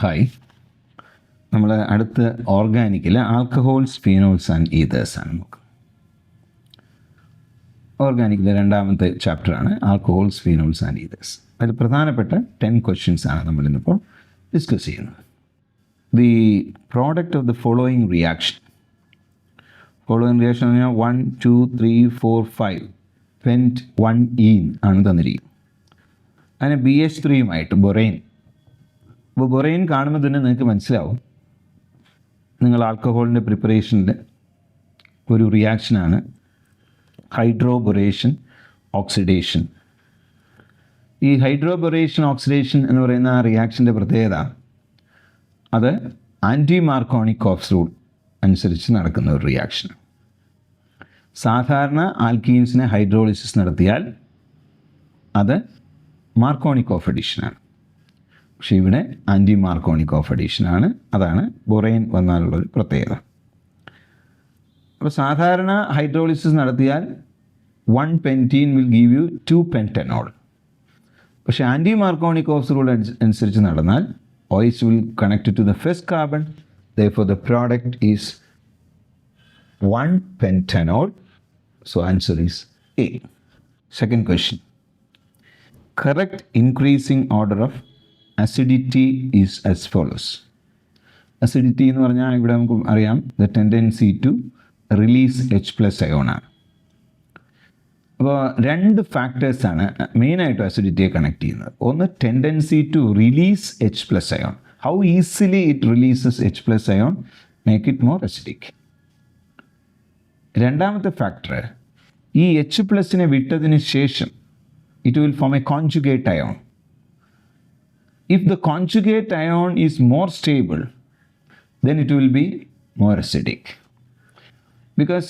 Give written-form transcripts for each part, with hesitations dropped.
Hi, നമ്മൾ അടുത്ത ഓർഗാനിക്കിൽ alcohols, phenols and ethers ആണ് നോക്കുക. ഓർഗാനിക്കിലെ രണ്ടാമത്തെ ചാപ്റ്ററാണ് ആൽക്കഹോൾസ്, ഫീനോൾസ് ആൻഡ് ഈതേഴ്സ്. അതിൽ പ്രധാനപ്പെട്ട 10 ക്വസ്റ്റ്യൻസ് ആണ് നമ്മളിന്നിപ്പോൾ ഡിസ്കസ് ചെയ്യുന്നത്. The product of the following reaction എന്ന് പറഞ്ഞാൽ 1, 2, 3, 4, 5 പെൻറ്റ് 1 ആണ് തന്നിരിക്കുന്നത്. അതിന് BH3 ബൊറൈൻ. അപ്പോൾ ബൊറൈൻ കാണുമ്പോൾ തന്നെ നിങ്ങൾക്ക് മനസ്സിലാവും നിങ്ങൾ ആൽക്കഹോളിൻ്റെ പ്രിപ്പറേഷനിൽ ഒരു റിയാക്ഷനാണ് ഹൈഡ്രോബൊറേഷൻ ഓക്സിഡേഷൻ. ഈ ഹൈഡ്രോബൊറേഷൻ ഓക്സിഡേഷൻ എന്ന് പറയുന്ന ആ റിയാക്ഷൻ്റെ പ്രത്യേകത അത് ആൻറ്റി മാർക്കോണിക്കോഫ് റൂൾ അനുസരിച്ച് നടക്കുന്ന ഒരു റിയാക്ഷൻ. സാധാരണ ആൽക്കീൻസിനെ ഹൈഡ്രോളിസിസ് നടത്തിയാൽ അത് മാർക്കോണിക്കോഫ് അഡീഷനാണ്. പക്ഷേ ഇവിടെ ആൻറ്റി മാർക്കോണിക്കോഫ് അഡീഷനാണ്. അതാണ് ബൊറൈൻ വന്നാലുള്ളൊരു പ്രത്യേകത. അപ്പോൾ സാധാരണ ഹൈഡ്രോളിസിസ് നടത്തിയാൽ 1 pentene will give you 2 pentanol. പക്ഷേ ആൻറ്റി മാർക്കോണിക്കോഫ് റൂൾ അനുസരിച്ച് നടന്നാൽ OH will connect to the first carbon, therefore the product is 1 pentanol. So answer is A. Second question. Correct increasing order of acidity is as follows. Acidity എന്ന് പറഞ്ഞാൽ ഇവിടെ നമുക്ക് അറിയാം the tendency to release H+ ion ആണ്. അപ്പോൾ 2 ഫാക്ടേഴ്സാണ് മെയിനായിട്ട് അസിഡിറ്റിയെ connect ചെയ്യുന്നത്. ഒന്ന് tendency to release H+ ion. How easily it releases H+ ion make it more acidic. രണ്ടാമത്തെ ഫാക്ടർ, ഈ H+നെ വിട്ടതിന് ശേഷം it will form a conjugate ion. If the conjugate ion is more stable, then it will be more acidic. Because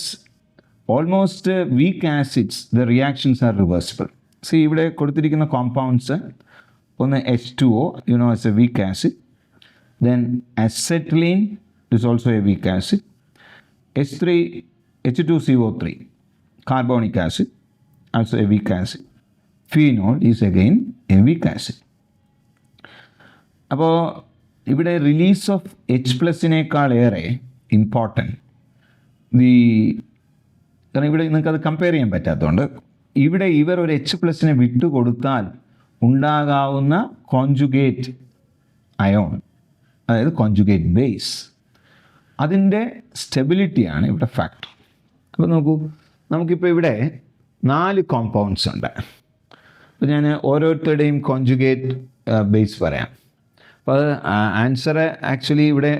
almost weak acids, the reactions are reversible. See, ഇവിടെ കൊടുത്തിരിക്കുന്ന compounds, ഒന്ന് H2O, you know, as a weak acid. Then acetylene is also a weak acid. H2CO3, carbonic acid, also a weak acid. Phenol is again a weak acid. അപ്പോൾ ഇവിടെ release of H+നേക്കാളേറെ important കാരണം ഇവിടെ നിങ്ങൾക്കത് compare ചെയ്യാൻ പറ്റാത്തതുകൊണ്ട് ഇവിടെ ഇവർ ഒരു H+നെ വിട്ടുകൊടുത്താൽ ഉണ്ടാകാവുന്ന കോൺജുഗേറ്റ് അയോൺ, അതായത് കോൺജുഗേറ്റ് ബേസ്, അതിൻ്റെ സ്റ്റെബിലിറ്റിയാണ് ഇവിടെ ഫാക്ടർ. അപ്പോൾ നോക്കൂ, നമുക്കിപ്പോൾ ഇവിടെ 4 കോമ്പൗണ്ട്സ് ഉണ്ട്. അപ്പോൾ ഞാൻ ഓരോരുത്തരുടെയും കോൺജുഗേറ്റ് ബേസ് പറയാം. അപ്പോൾ അത് ആൻസർ ആക്ച്വലി ഇവിടെ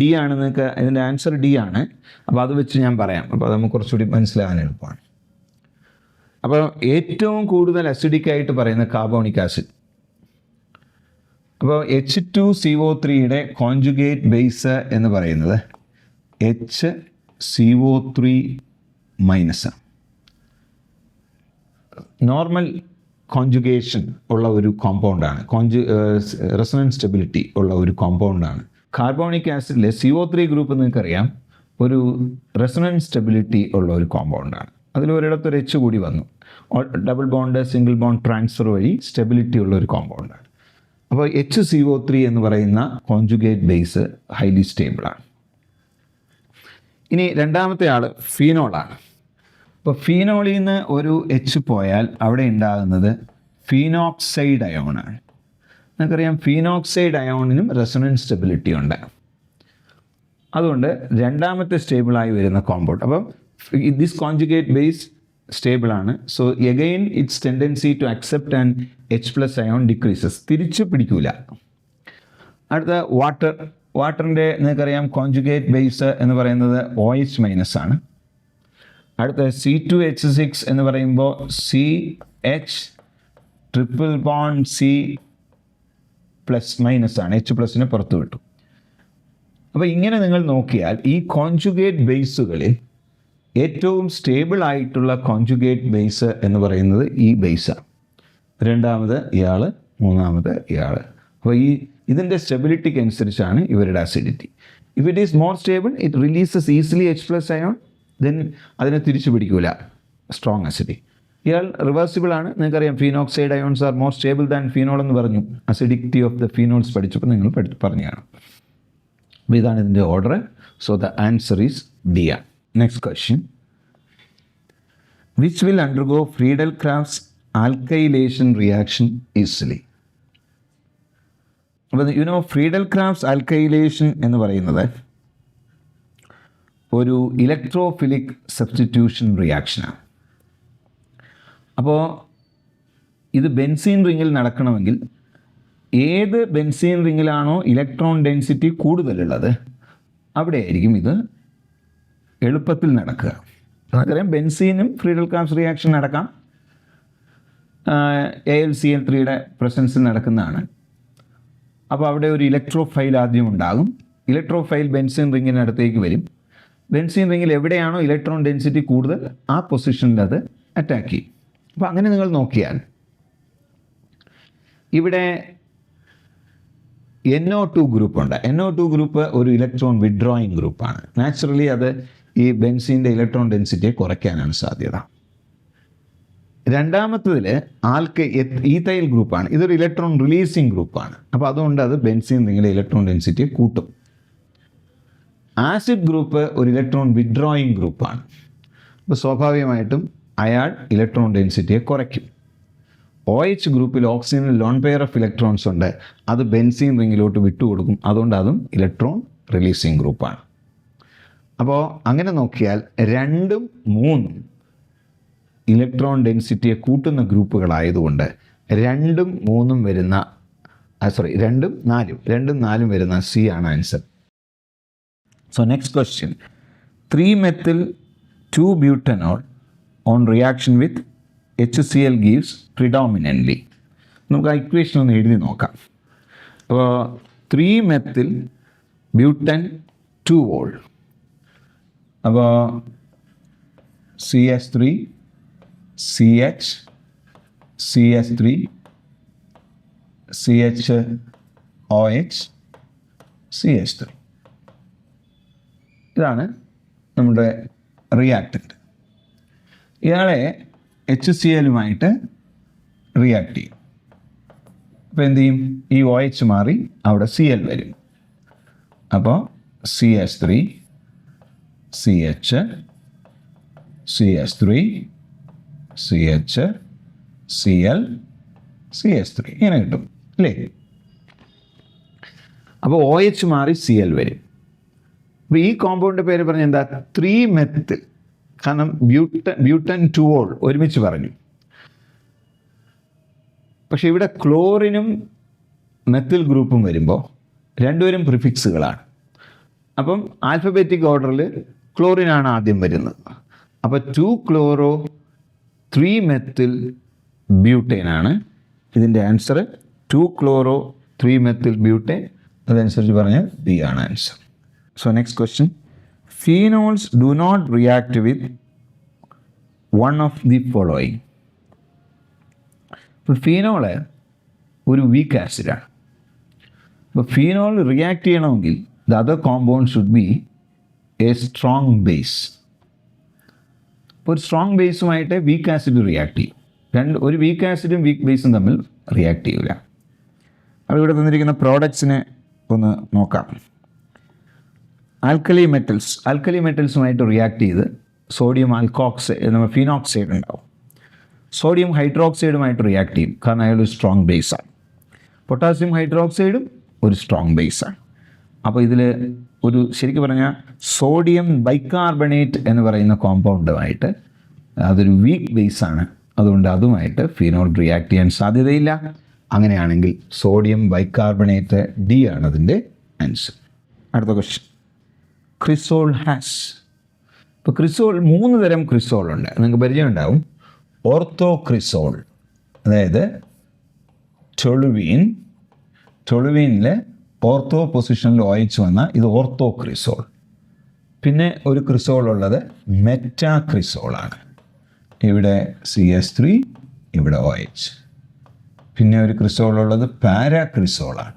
D ആണ്. നിങ്ങൾക്ക് ഇതിൻ്റെ ആൻസർ D ആണ്. അപ്പോൾ അത് വെച്ച് ഞാൻ പറയാം. അപ്പോൾ അത് നമുക്ക് കുറച്ചുകൂടി മനസ്സിലാകാൻ എളുപ്പമാണ്. അപ്പോൾ ഏറ്റവും കൂടുതൽ അസിഡിക് ആയിട്ട് പറയുന്ന കാർബോണിക് ആസിഡ്. അപ്പോൾ H2CO3യുടെ കോൺജുഗേറ്റ് ബേസ് എന്ന് പറയുന്നത് HCO3- നോർമൽ കോൺജുഗേഷൻ ഉള്ള ഒരു കോമ്പൗണ്ടാണ്, റെസൊണൻസ് സ്റ്റെബിലിറ്റി ഉള്ള ഒരു കോമ്പൗണ്ടാണ്. കാർബോണിക് ആസിഡിലെ CO3 ഗ്രൂപ്പ് നിങ്ങൾക്കറിയാം, ഒരു റെസൊണൻസ് സ്റ്റെബിലിറ്റി ഉള്ള ഒരു കോമ്പൗണ്ടാണ്. അതിൽ ഒരിടത്തൊരു H കൂടി വന്നു, double bond single bond transfer വഴി സ്റ്റെബിലിറ്റി ഉള്ള ഒരു കോമ്പൗണ്ടാണ്. അപ്പോൾ HCO3 എന്ന് പറയുന്ന കോൺജുഗേറ്റ് ബേസ് ഹൈലി സ്റ്റേബിളാണ്. ഇനി രണ്ടാമത്തെ ആൾ ഫീനോളാണ്. അപ്പോൾ ഫീനോളിൽ നിന്ന് ഒരു H പോയാൽ അവിടെ ഉണ്ടാകുന്നത് ഫീനോക്സൈഡ് അയോണാണ്. നമുക്കറിയാം ഫീനോക്സൈഡ് അയോണിനും റെസൊണൻസ് സ്റ്റെബിലിറ്റി ഉണ്ട്. അതുകൊണ്ട് രണ്ടാമത്തെ സ്റ്റേബിളായി വരുന്ന കോമ്പൗണ്ട്. അപ്പം ദിസ് കോൺജുഗേറ്റ് ബേസ് സ്റ്റേബിളാണ്. So again it's tendency to accept and H+ ion decreases, തിരിച്ച് പിടിക്കൂല. അടുത്ത വാട്ടറിൻ്റെ നിങ്ങൾക്കറിയാം കോൺജുഗേറ്റ് ബേസ് എന്ന് പറയുന്നത് OH- ആണ്. അടുത്ത C2H6 എന്ന് പറയുമ്പോൾ CH ട്രിപ്പിൾ ബോണ്ട് C+- ആണ്. H+നെ പുറത്തു വിട്ടു. അപ്പോൾ ഇങ്ങനെ നിങ്ങൾ നോക്കിയാൽ ഈ കോൺജുഗേറ്റ് ബേസുകളിൽ ഏറ്റവും സ്റ്റേബിൾ ആയിട്ടുള്ള കോൺജുഗേറ്റ് ബേസ് എന്ന് പറയുന്നത് ഈ ബേസാണ്. രണ്ടാമത് ഇയാൾ, മൂന്നാമത് ഇയാൾ. അപ്പോൾ ഇതിൻ്റെ സ്റ്റെബിലിറ്റിക്ക് അനുസരിച്ചാണ് ഇവരുടെ acidity. If it is more stable, it releases easily H+ ion, then അതിനെ തിരിച്ചു പിടിക്കൂല, സ്ട്രോങ് അസിഡിറ്റി. ഇയാൾ റിവേഴ്സിബിൾ ആണ്. നിങ്ങൾക്കറിയാം phenoxide ions are more stable than phenol എന്ന് പറഞ്ഞു. അസിഡിറ്റി ഓഫ് ദ ഫീനോൾസ് പഠിച്ചപ്പോൾ നിങ്ങൾ പറഞ്ഞതാണ്. അപ്പോൾ ഇതാണ് ഇതിൻ്റെ order. So the answer is D ആണ്. Next question, which will undergo Friedel Crafts alkylation reaction easily. അപ്പോൾ ഫ്രീഡൽ ക്രാഫ്റ്റ്സ് ആൽക്കൈലേഷൻ എന്ന് പറയുന്നത് ഒരു ഇലക്ട്രോഫിലിക് സബ്സ്റ്റിറ്റ്യൂഷൻ റിയാക്ഷനാണ്. അപ്പോൾ ഇത് ബെൻസീൻ റിങ്ങിൽ നടക്കണമെങ്കിൽ ഏത് ബെൻസീൻ റിങ്ങിലാണോ ഇലക്ട്രോൺ ഡെൻസിറ്റി കൂടുതലുള്ളത് അവിടെ ആയിരിക്കും ഇത് എളുപ്പത്തിൽ നടക്കുക. നമുക്കറിയാം ബെൻസീനും ഫ്രീഡൽ ക്രാഫ്റ്റ്സ് റിയാക്ഷൻ നടക്കാം, AlCl3യുടെ പ്രസൻസിൽ നടക്കുന്നതാണ്. അപ്പോൾ അവിടെ ഒരു ഇലക്ട്രോഫൈൽ ആദ്യം ഉണ്ടാകും. ഇലക്ട്രോഫൈൽ ബെൻസീൻ റിങ്ങിനടുത്തേക്ക് വരും. ബെൻസീൻ റിങ്ങിൽ എവിടെയാണോ ഇലക്ട്രോൺ ഡെൻസിറ്റി കൂടുതൽ ആ പൊസിഷനിൽ അത് അറ്റാക്ക് ചെയ്യും. അപ്പോൾ അങ്ങനെ നിങ്ങൾ നോക്കിയാൽ ഇവിടെ NO2 ഗ്രൂപ്പുണ്ട്. NO2 ഗ്രൂപ്പ് ഒരു ഇലക്ട്രോൺ വിഡ്രോയിങ് ഗ്രൂപ്പാണ്. നാച്ചുറലി അത് ഈ ബെൻസീൻ്റെ ഇലക്ട്രോൺ ഡെൻസിറ്റിയെ കുറയ്ക്കാനാണ് സാധ്യത. രണ്ടാമത്തതിൽ ഈതൈൽ ഗ്രൂപ്പാണ്. ഇതൊരു ഇലക്ട്രോൺ റിലീസിങ് ഗ്രൂപ്പാണ്. അപ്പോൾ അതുകൊണ്ട് അത് ബെൻസീൻ റിങ്ങിലെ ഇലക്ട്രോൺ ഡെൻസിറ്റിയെ കൂട്ടും. ആസിഡ് ഗ്രൂപ്പ് ഒരു ഇലക്ട്രോൺ വിഡ്രോയിങ് ഗ്രൂപ്പാണ്. അപ്പോൾ സ്വാഭാവികമായിട്ടും അയാൾ ഇലക്ട്രോൺ ഡെൻസിറ്റിയെ കുറയ്ക്കും. OH ഗ്രൂപ്പിൽ ഓക്സിജനിൽ ലോൺ പെയർ ഓഫ് ഇലക്ട്രോൺസ് ഉണ്ട്. അത് ബെൻസീൻ റിങ്ങിലോട്ട് വിട്ടുകൊടുക്കും. അതുകൊണ്ട് അതും ഇലക്ട്രോൺ റിലീസിങ് ഗ്രൂപ്പാണ്. അപ്പോൾ അങ്ങനെ നോക്കിയാൽ 2ഉം 3ഉം ഇലക്ട്രോൺ ഡെൻസിറ്റിയെ കൂട്ടുന്ന ഗ്രൂപ്പുകളായതുകൊണ്ട് 2ഉം 3ഉം വരുന്ന 2ഉം 4ഉം വരുന്ന സി ആണ് answer. So next question, 3-methyl-2-butanol on reaction with HCl gives predominantly. നമുക്ക് ആ ഇക്വേഷൻ ഒന്ന് എഴുതി നോക്കാം. അപ്പോൾ 3-methyl-butan-2-ol, അപ്പോൾ CH3 CH CH3 CHOH CH3, ഇതാണ് നമ്മുടെ റിയാക്റ്റൻ്റ്. ഇയാളെ HCl-ലുമായിട്ട് റിയാക്ട് ചെയ്യും. അപ്പോൾ എന്ത് ചെയ്യും? ഈ OH മാറി അവിടെ Cl വരും. അപ്പോൾ CH3 CH CH3 CH Cl CH3 ഇങ്ങനെ കിട്ടും അല്ലേ? അപ്പോൾ OH മാറി Cl വരും. അപ്പോൾ ഈ കോമ്പൗണ്ടിൻ്റെ പേര് പറഞ്ഞ എന്താ? 3-methyl. കാരണം butan-2-ol ഒരുമിച്ച് പറഞ്ഞു. പക്ഷേ ഇവിടെ ക്ലോറിനും മെത്തിൽ ഗ്രൂപ്പും വരുമ്പോൾ രണ്ടുപേരും പ്രിഫിക്സുകളാണ്. അപ്പം ആൽഫബറ്റിക് ഓർഡറിൽ ക്ലോറിനാണ് ആദ്യം വരുന്നത്. അപ്പോൾ 2-chloro-3-methyl-butane ആണ് ഇതിൻ്റെ ആൻസർ. 2-chloro-3-methyl-butane, അതനുസരിച്ച് പറഞ്ഞാൽ ബി ആണ് answer. So next question, phenols do not react with one of the following. ഇപ്പോൾ ഫീനോള് ഒരു വീക്ക് ആസിഡാണ്. അപ്പോൾ ഫീനോൾ റിയാക്ട് ചെയ്യണമെങ്കിൽ the other compound should be A strong base. അപ്പോൾ ഒരു സ്ട്രോങ് ബേസുമായിട്ട് വീക്ക് ആസിഡ് റിയാക്ട് ചെയ്യും. ഒരു വീക്ക് ആസിഡും വീക്ക് ബേസും തമ്മിൽ റിയാക്ട് ചെയ്യില്ല. അപ്പോൾ ഇവിടെ തന്നിരിക്കുന്ന പ്രോഡക്ട്സിനെ ഒന്ന് നോക്കാം. ആൽക്കലി മെറ്റൽസുമായിട്ട് റിയാക്ട് ചെയ്ത് സോഡിയം ആൽക്കോക്സൈഡ്, നമ്മൾ ഫിനോക്സൈഡ് ഉണ്ടാവും. സോഡിയം ഹൈഡ്രോക്സൈഡുമായിട്ട് റിയാക്ട് ചെയ്യും, കാരണം അയാൾ ഒരു സ്ട്രോങ് ബേസാണ്. പൊട്ടാസ്യം ഹൈഡ്രോക്സൈഡും ഒരു സ്ട്രോങ് ബേസാണ്. അപ്പോൾ ഇതിൽ ഒരു ശരിക്കും പറഞ്ഞാൽ സോഡിയം ബൈകാർബണേറ്റ് എന്ന് പറയുന്ന കോമ്പൗണ്ടുമായിട്ട് അതൊരു വീക്ക് ബേസാണ്. അതുകൊണ്ട് അതുമായിട്ട് ഫിനോൾ റിയാക്ട് ചെയ്യാൻ സാധ്യതയില്ല. അങ്ങനെയാണെങ്കിൽ സോഡിയം ബൈകാർബണേറ്റ് ഡി ആണ് അതിൻ്റെ ആൻസർ. അടുത്ത ക്വസ്റ്റ്യൻ, ക്രിസോൾ ഹാസ്. ഇപ്പോൾ ക്രിസോൾ 3 തരം ക്രിസോൾ ഉണ്ട്, നിങ്ങൾക്ക് പരിചയം ഉണ്ടാവും. ഓർത്തോക്രിസോൾ, അതായത് ടൊളുവീനിൽ ഓർത്തോ പൊസിഷനിൽ OH വന്ന ഇത് ഓർത്തോക്രിസോൾ. പിന്നെ ഒരു ക്രിസോൾ ഉള്ളത് മെറ്റാക്രിസോളാണ്. ഇവിടെ CH3, ഇവിടെ OH. പിന്നെ ഒരു ക്രിസോൾ ഉള്ളത് പാരാക്രിസോളാണ്.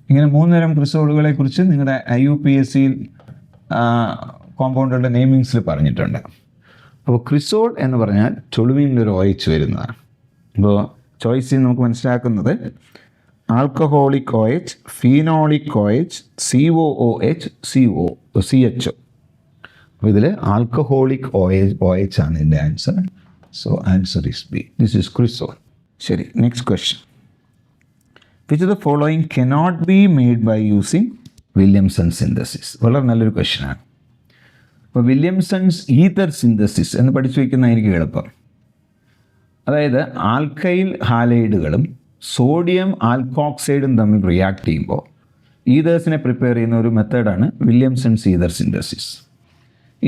ഇങ്ങനെ 3 തരം ക്രിസോളുകളെ കുറിച്ച് നിങ്ങളുടെ IUPAC കോമ്പൗണ്ടുകളുടെ നെയിമിങ്സിൽ പറഞ്ഞിട്ടുണ്ട്. അപ്പോൾ ക്രിസോൾ എന്ന് പറഞ്ഞാൽ ടൊളുമീനിലൊരു OH വരുന്നതാണ്. അപ്പോൾ ചോയ്സിൽ നമുക്ക് മനസ്സിലാക്കുന്നത് alcoholic OH, phenolic OH, COOH, CHO. അപ്പോൾ ഇതിൽ ആൽക്കഹോളിക് OH ആണ് ഇതിൻ്റെ answer. So answer is B. This is cresol. ശരി, next question. Which of the following cannot be made by using Williamson synthesis? വളരെ നല്ലൊരു ക്വസ്റ്റ്യനാണ്. അപ്പോൾ വില്യംസൺസ് ഈതർ സിന്തസിസ് എന്ന് പഠിച്ചു വയ്ക്കുന്നതായിരിക്കും എളുപ്പം. അതായത് ആൽക്കൈൽ ഹാലൈഡുകളും സോഡിയം ആൽക്കോക്സൈഡും തമ്മിൽ റിയാക്ട് ചെയ്യുമ്പോൾ ഈതേഴ്സിനെ പ്രിപ്പയർ ചെയ്യുന്ന ഒരു മെത്തേഡാണ് വില്യംസൺസ് ഈതർ സിന്തസിസ്.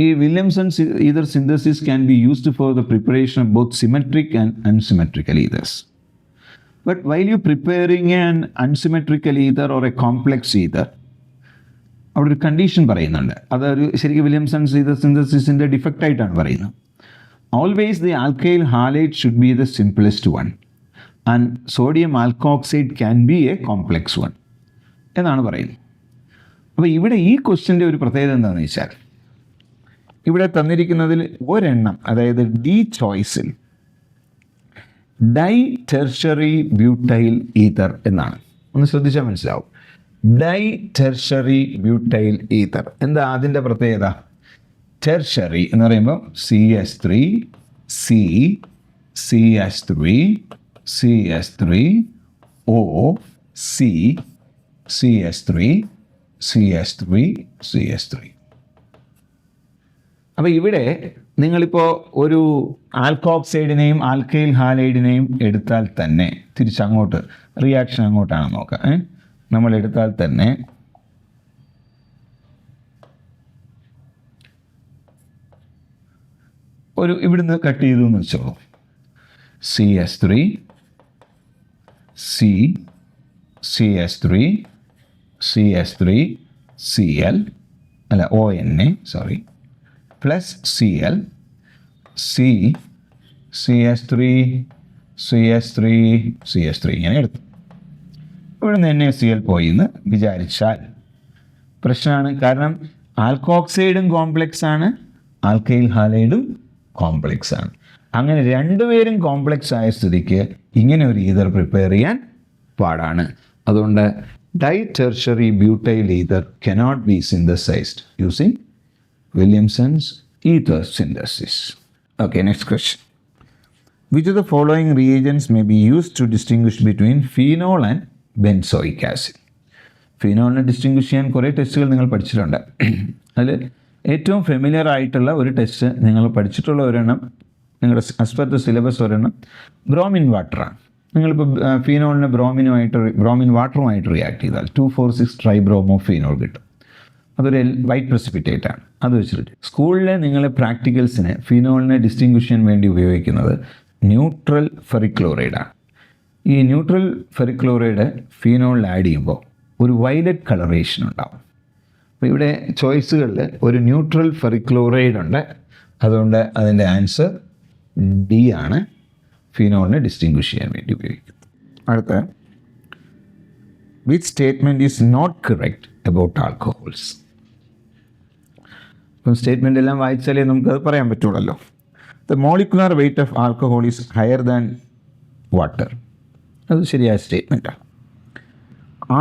ഈ Williamson's ether synthesis can be used for the preparation of both symmetric and unsymmetrical ethers. But while you preparing an unsymmetrical ether or a complex ether, അവിടെ ഒരു condition പറയുന്നുണ്ട്. അതൊരു ശരിക്കും Williamson's ether സിന്തസിസിൻ്റെ ഡിഫക്റ്റായിട്ടാണ് പറയുന്നത്. Always the alkyl halide should be the simplest one and sodium alkoxide can be a complex one എന്നാണ് പറയുന്നത്. അപ്പോൾ ഇവിടെ ഈ ക്വസ്റ്റ്യൻ്റെ ഒരു പ്രത്യേകത എന്താണെന്ന് വെച്ചാൽ, ഇവിടെ തന്നിരിക്കുന്നതിൽ ഒരെണ്ണം, അതായത് ഡി ചോയ്സിൽ ഡൈ ടെർഷറി ബ്യൂട്ടൈൽ ഈതർ എന്നാണ്. ഒന്ന് ശ്രദ്ധിച്ചാൽ മനസ്സിലാവും. ഡൈ ടെർഷറി ബ്യൂട്ടൈൽ ഈതർ എന്താ അതിൻ്റെ പ്രത്യേകത? ടെർഷറി എന്ന് പറയുമ്പോൾ CH3, C, CH3, CH3, O, C, CH3, CH3, CH3. അപ്പോൾ ഇവിടെ നിങ്ങളിപ്പോൾ ഒരു ആൽക്കോക്സൈഡിനെയും ആൽക്കൈൽ ഹാലൈഡിനെയും എടുത്താൽ തന്നെ തിരിച്ചങ്ങോട്ട് റിയാക്ഷൻ അങ്ങോട്ടാണ് നോക്കുക. നമ്മൾ എടുത്താൽ തന്നെ ഒരു ഇവിടുന്ന് കട്ട് ചെയ്തു എന്ന് വെച്ചോളൂ. CH3, C, CH3, CH3, Cl അല്ല ONA sorry plus Cl, C, CH3, CH3, CH3 ഇങ്ങനെ എടുത്തു. ഇവിടുന്ന് NaCl പോയി എന്ന് വിചാരിച്ചാൽ പ്രശ്നമാണ്. കാരണം ആൽക്കോക്സൈഡും കോംപ്ലെക്സ് ആണ്, ആൽക്കൈൽ ഹാലൈഡും കോംപ്ലെക്സ് ആണ്. അങ്ങനെ രണ്ടുപേരും കോംപ്ലെക്സ് ആയ സ്ഥിതിക്ക് ഇങ്ങനെ ഒരു ഈതർ പ്രിപ്പയർ ചെയ്യാൻ പാടാണ്. അതുകൊണ്ട് di tertiary butyl ether cannot be synthesized using Williamson's ether synthesis. Okay, next question. Which of the following reagents may be used to distinguish between phenol and benzoic acid? ഫീനോളിനെ distinguish ചെയ്യാൻ കുറേ ടെസ്റ്റുകൾ നിങ്ങൾ പഠിച്ചിട്ടുണ്ട്. അതിൽ ഏറ്റവും ഫെമിലിയർ ആയിട്ടുള്ള ഒരു ടെസ്റ്റ് നിങ്ങൾ പഠിച്ചിട്ടുള്ള ഒരെണ്ണം, നിങ്ങളുടെ ആസ് സിലബസ് ഒരെണ്ണം ബ്രോമിൻ വാട്ടറാണ്. നിങ്ങളിപ്പോൾ ഫീനോളിനെ ബ്രോമിൻ വാട്ടറുമായിട്ട് റിയാക്ട് ചെയ്താൽ 2,4,6 ട്രൈബ്രോമോ ഫീനോൾ കിട്ടും. അതൊരു വൈറ്റ് പ്രസിപ്പിറ്റേറ്റ് ആണ്. അത് വെച്ചിട്ട് സ്കൂളിലെ നിങ്ങളെ പ്രാക്ടിക്കൽസിന് ഫീനോളിനെ ഡിസ്റ്റിങ്വിഷ് ചെയ്യാൻ വേണ്ടി ഉപയോഗിക്കുന്നത് ന്യൂട്രൽ ഫെറിക്ലോറൈഡാണ്. ഈ ന്യൂട്രൽ ഫെറിക്ലോറൈഡ് ഫീനോളിൽ ആഡ് ചെയ്യുമ്പോൾ ഒരു വയലറ്റ് കളറേഷൻ ഉണ്ടാവും. അപ്പോൾ ഇവിടെ ചോയ്സുകളിൽ ഒരു ന്യൂട്രൽ ഫെറിക്ലോറൈഡ് ഉണ്ട്. അതുകൊണ്ട് അതിൻ്റെ ആൻസർ ഡി ആണ്, ഫിനോളിനെ ഡിസ്റ്റിങ്വിഷ് ചെയ്യാൻ വേണ്ടി ഉപയോഗിക്കുന്നത്. അടുത്ത, which statement is not correct about alcohols? അപ്പം സ്റ്റേറ്റ്മെൻ്റ് എല്ലാം വായിച്ചാലേ നമുക്കത് പറയാൻ പറ്റുള്ളൂ. The molecular weight of alcohol is higher than water. അത് ശരിയായ സ്റ്റേറ്റ്മെൻറ്റാണ്.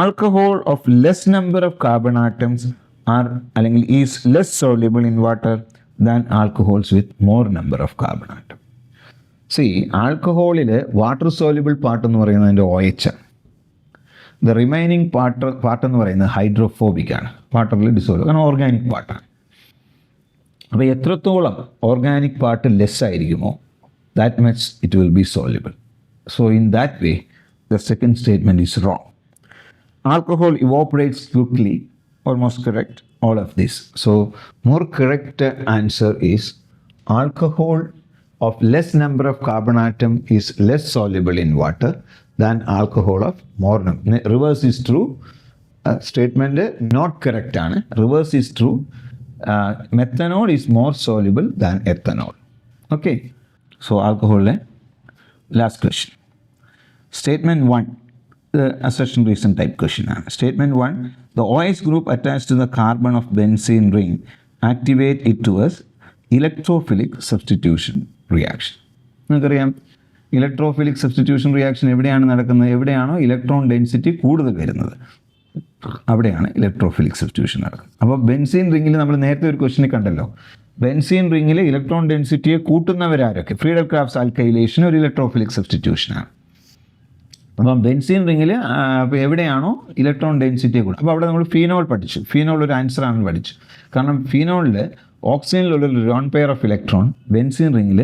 Alcohol of less number of carbon atoms are അല്ലെങ്കിൽ is less soluble in water than alcohols with more number of carbon atom. ആൽക്കഹോളിൽ വാട്ടർ സോല്യൂബിൾ പാർട്ട് എന്ന് പറയുന്നത് അതിൻ്റെ OH ആണ്. The remaining part എന്ന് പറയുന്നത് ഹൈഡ്രോഫോബിക് ആണ്, വാട്ടറിൽ ഡിസോൾവ്, കാരണം ഓർഗാനിക് പാർട്ടാണ്. അപ്പോൾ എത്രത്തോളം ഓർഗാനിക് പാർട്ട് ലെസ് ആയിരിക്കുമോ that much it will be soluble. So in that way the second statement is wrong. Alcohol evaporates quickly, almost correct, all of this. So more correct answer is alcohol of less number of carbon atom is less soluble in water than alcohol of more number. Reverse is true. Statement not correct ആണ്. Reverse is true. Methanol is more soluble than ethanol. Okay. So alcohol last question. Statement 1. The assertion reason type question. Statement 1, the OH group attached to the carbon of benzene ring activate it towards electrophilic substitution reaction. നിങ്ങൾക്കറിയാം electrophilic substitution reaction എവിടെയാണ് നടക്കുന്നത്? എവിടെയാണോ electron density കൂടുതൽ വരുന്നത് അവിടെയാണ് electrophilic substitution നടക്കുന്നത്. അപ്പോൾ benzene റിങ്ങിൽ നമ്മൾ നേരത്തെ ഒരു ക്വസ്റ്റിന് കണ്ടല്ലോ, ബെൻസീൻ റിങ്ങിൽ ഇലക്ട്രോൺ ഡെൻസിറ്റിയെ കൂട്ടുന്നവരാരൊക്കെ? ഫ്രീഡൽ ക്രാഫ്റ്റ്സ് ആൽക്കൈലേഷൻ ഒരു ഇലക്ട്രോഫിലിക് സബ്സ്റ്റിറ്റ്യൂഷനാണ്. അപ്പം ബെൻസീൻ റിങ്ങിൽ എവിടെയാണോ ഇലക്ട്രോൺ ഡെൻസിറ്റിയെ കൂടും, അപ്പോൾ അവിടെ നമ്മൾ ഫീനോൾ പഠിച്ചു. ഫീനോൾ ഒരു ആൻസറാണെന്ന് പഠിച്ചു. കാരണം ഫീനോളിൽ ഓക്സിജനിലുള്ള lone pair of electron benzene റിങ്ങിൽ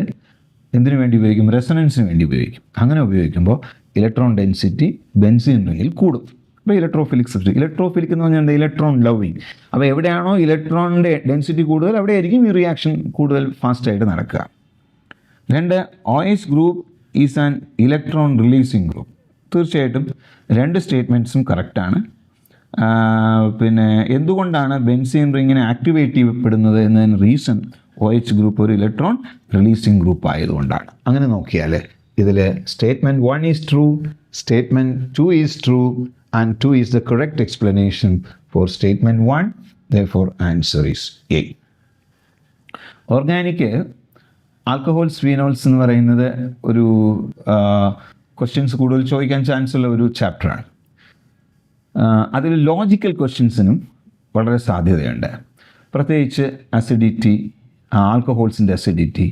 എന്തിനു വേണ്ടി ഉപയോഗിക്കും? റെസൊനൻസിന് വേണ്ടി ഉപയോഗിക്കും. അങ്ങനെ ഉപയോഗിക്കുമ്പോൾ ഇലക്ട്രോൺ ഡെൻസിറ്റി ബെൻസീൻ റിങ്ങിൽ കൂടും. അപ്പോൾ ഇലക്ട്രോഫിലിക് സബ്സ്റ്റിറ്റ്യൂഷൻ. ഇലക്ട്രോഫിലിക് എന്ന് പറഞ്ഞാൽ എന്താ? Electron loving. അപ്പോൾ എവിടെയാണോ ഇലക്ട്രോണിൻ്റെ ഡെൻസിറ്റി കൂടുതൽ അവിടെയായിരിക്കും ഈ റിയാക്ഷൻ കൂടുതൽ ഫാസ്റ്റായിട്ട് നടക്കുക. 2, OH group is an electron releasing group. തീർച്ചയായിട്ടും 2 സ്റ്റേറ്റ്മെൻറ്റ്സും കറക്റ്റാണ്. പിന്നെ എന്തുകൊണ്ടാണ് ബെൻസീൻ റിങ്ങിനെ ആക്ടിവേറ്റ് ചെയ്യപ്പെടുന്നത് എന്നതിന് റീസൺ OH ഗ്രൂപ്പ് ഒരു ഇലക്ട്രോൺ റിലീസിങ് ഗ്രൂപ്പ് ആയതുകൊണ്ടാണ്. അങ്ങനെ നോക്കിയാൽ ഇതിൽ statement 1 is true, statement 2 is true and 2 is the correct explanation for statement 1. Therefore answer is A. Organic alcohols phenols എന്ന് പറയുന്നത് ഒരു ക്വസ്റ്റ്യൻസ് കൂടുതൽ ചോദിക്കാൻ ചാൻസ് ഉള്ള ഒരു ചാപ്റ്ററാണ്. അതിൽ ലോജിക്കൽ ക്വസ്റ്റ്യൻസിനും വളരെ സാധ്യതയുണ്ട്. പ്രത്യേകിച്ച് അസിഡിറ്റി, ആൽക്കഹോൾസിൻ്റെ അസിഡിറ്റി,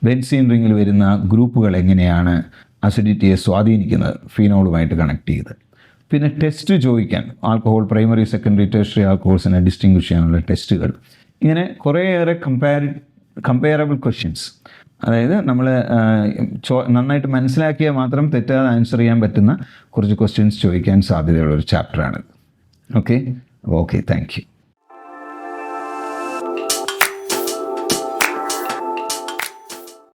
ബെൻസീൻ റിങ്ങിൽ വരുന്ന ഗ്രൂപ്പുകൾ എങ്ങനെയാണ് അസിഡിറ്റിയെ സ്വാധീനിക്കുന്നത് ഫീനോളുമായിട്ട് കണക്ട് ചെയ്ത്. പിന്നെ ടെസ്റ്റ് ചോദിക്കാൻ, ആൽക്കഹോൾ പ്രൈമറി, സെക്കൻഡറി, ടെർഷ്യറി ആൽക്കഹോൾസിനെ ഡിസ്റ്റിങ്വിഷ് ചെയ്യാനുള്ള ടെസ്റ്റുകൾ, ഇങ്ങനെ കുറേയേറെ കമ്പയറബിൾ ക്വസ്റ്റ്യൻസ്. അതായത് നമ്മൾ നന്നായിട്ട് മനസ്സിലാക്കിയാൽ മാത്രം തെറ്റാതെ ആൻസർ ചെയ്യാൻ പറ്റുന്ന കുറച്ച് ക്വസ്റ്റ്യൻസ് ചോദിക്കാൻ സാധ്യതയുള്ളൊരു ചാപ്റ്ററാണിത്. Okay, thank U.